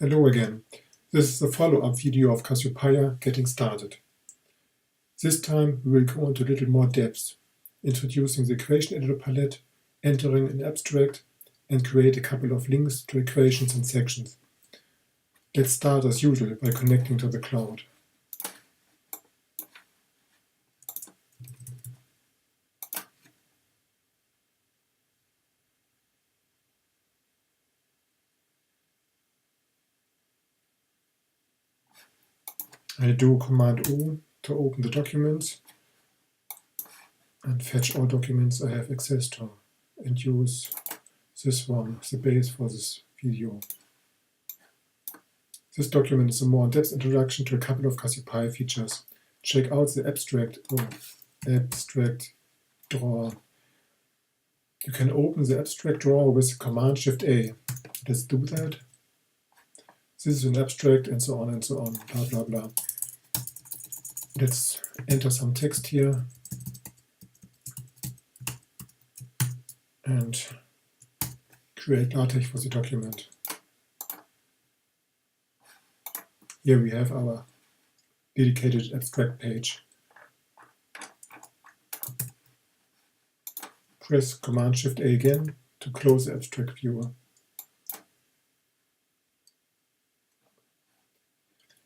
Hello again. This is the follow-up video of Cassiopeia getting started. This time we will go into a little more depth, introducing the equation editor palette, entering an abstract, and create a couple of links to equations and sections. Let's start as usual by connecting to the cloud. I do Command O to open the documents and fetch all documents I have access to, and use this one as the base for this video. This document is a more in-depth introduction to a couple of Cassiopeia features. Check out the abstract drawer. You can open the abstract drawer with Command-Shift-A. Let's do that. This is an abstract, and so on, blah blah blah. Let's enter some text here and create LaTeX for the document. Here we have our dedicated abstract page. Press Command-Shift-A again to close the abstract viewer.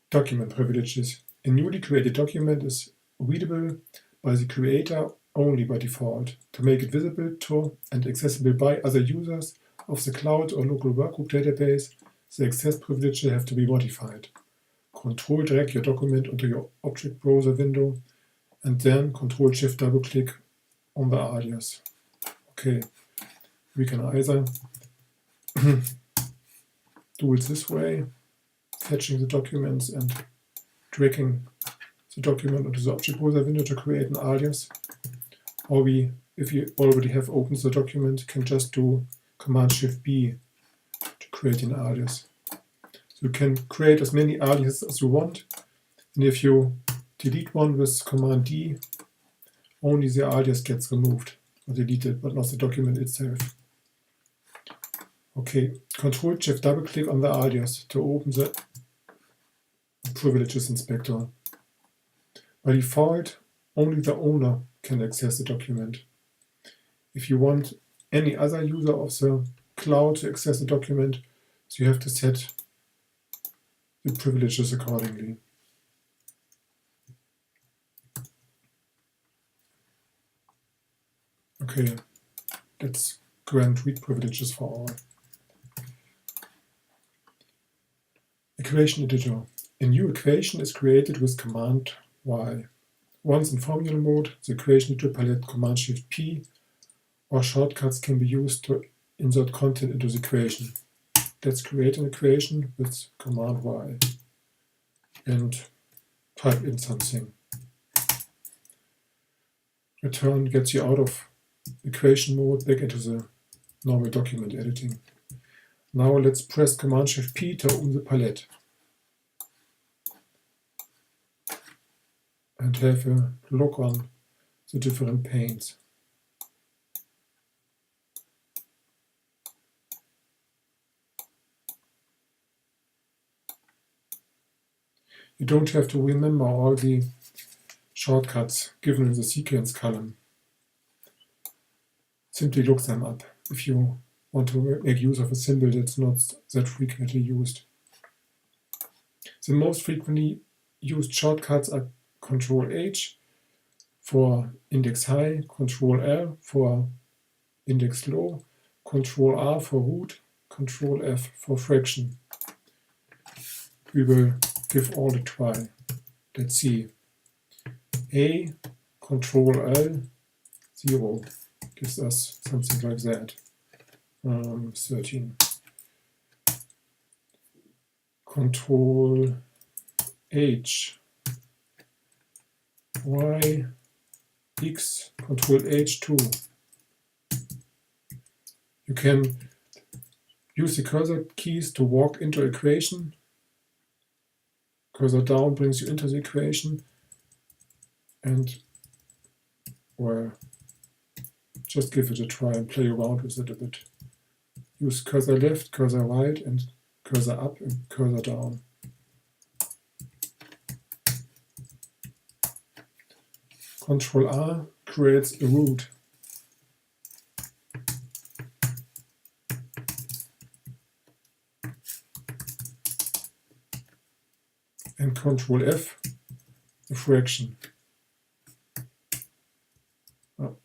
Document privileges. A newly created document is readable by the creator only by default. To make it visible to and accessible by other users of the cloud or local workgroup database, the access privileges have to be modified. Control-drag your document onto your object browser window and then Control-Shift-double-click on the alias. Okay, we can either do it this way, fetching the documents and dragging the document onto the object browser window to create an alias, or we, if you already have opened the document, can just do Command-Shift-B to create an alias. So you can create as many aliases as you want, and if you delete one with Command-D, only the alias gets removed or deleted, but not the document itself. Okay, Control-Shift-double-click on the alias to open the Privileges Inspector. By default, only the owner can access the document. If you want any other user of the cloud to access the document, so you have to set the privileges accordingly. Okay, let's grant read privileges for all. Equation editor. A new equation is created with Command Y. Once in formula mode, the equation editor palette Command-Shift-P or shortcuts can be used to insert content into the equation. Let's create an equation with Command Y and type in something. Return gets you out of equation mode back into the normal document editing. Now let's press Command-Shift-P to open the palette and have a look on the different panes. You don't have to remember all the shortcuts given in the sequence column. Simply look them up if you want to make use of a symbol that's not that frequently used. The most frequently used shortcuts are Control-H for index high, Control-L for index low, Control-R for root, Control-F for fraction. We will give all a try. Let's see. A, Control-L, 0 gives us something like that. 13. Control-H, Y, X, Control-H2. You can use the cursor keys to walk into equation. Cursor down brings you into the equation, and well, just give it a try and play around with it a bit. Use cursor left, cursor right, and cursor up and cursor down. Control R creates a root. And Control F, a fraction. Oh.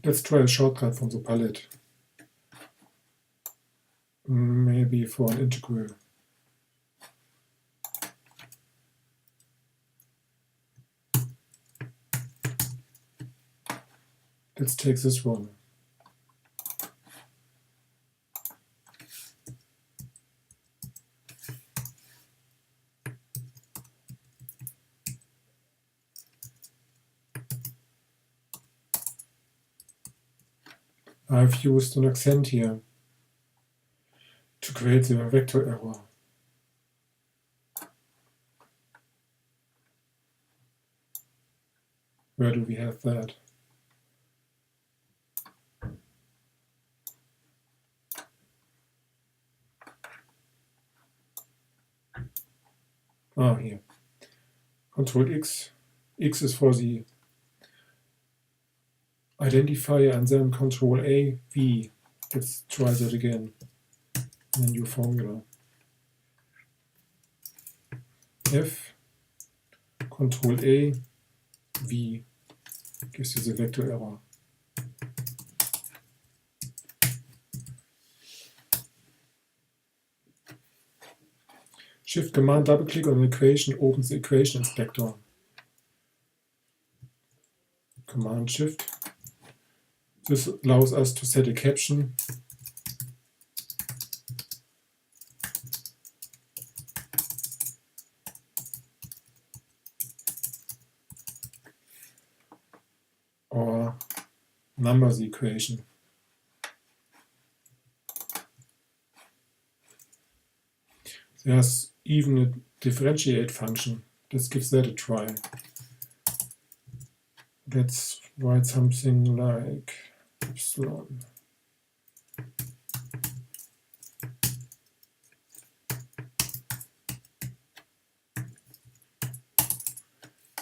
Let's try a shortcut from the palette. Maybe for an integral. Let's take this one. I've used an accent here to create the vector error. Where do we have that? Ah, here. Control X. X is for the identifier, and then Control A, V. Let's try that again in a new formula. F, Control A, V gives you the vector error. Shift Command double click on an equation opens the equation inspector. Command Shift. This allows us to set a caption. Or number the equation. There's even a differentiate function. Let's give that a try. Let's write something like epsilon.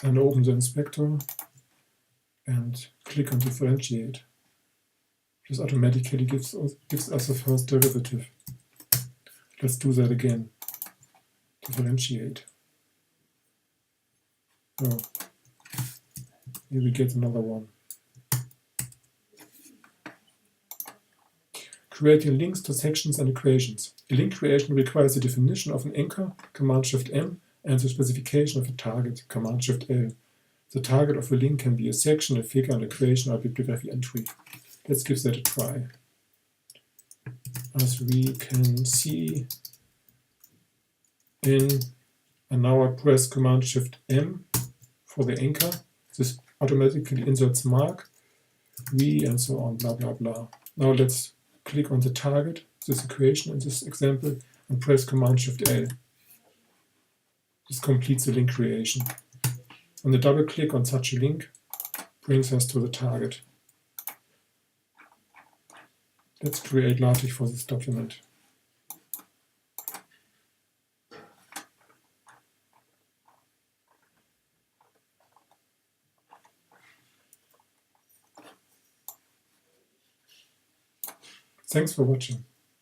And open the inspector and click on differentiate. This automatically gives us the first derivative. Let's do that again. Differentiate. Oh, here we get another one. Creating links to sections and equations. A link creation requires the definition of an anchor, Command-Shift-M, and the specification of a target, Command-Shift-L. The target of a link can be a section, a figure, an equation, or a bibliography entry. Let's give that a try. As we can see, and now I press Command-Shift-M for the anchor. This automatically inserts mark, V, and so on, blah, blah, blah. Now let's click on the target, this equation in this example, and press Command-Shift-L. This completes the link creation. And the double click on such a link brings us to the target. Let's create LaTeX for this document. Thanks for watching.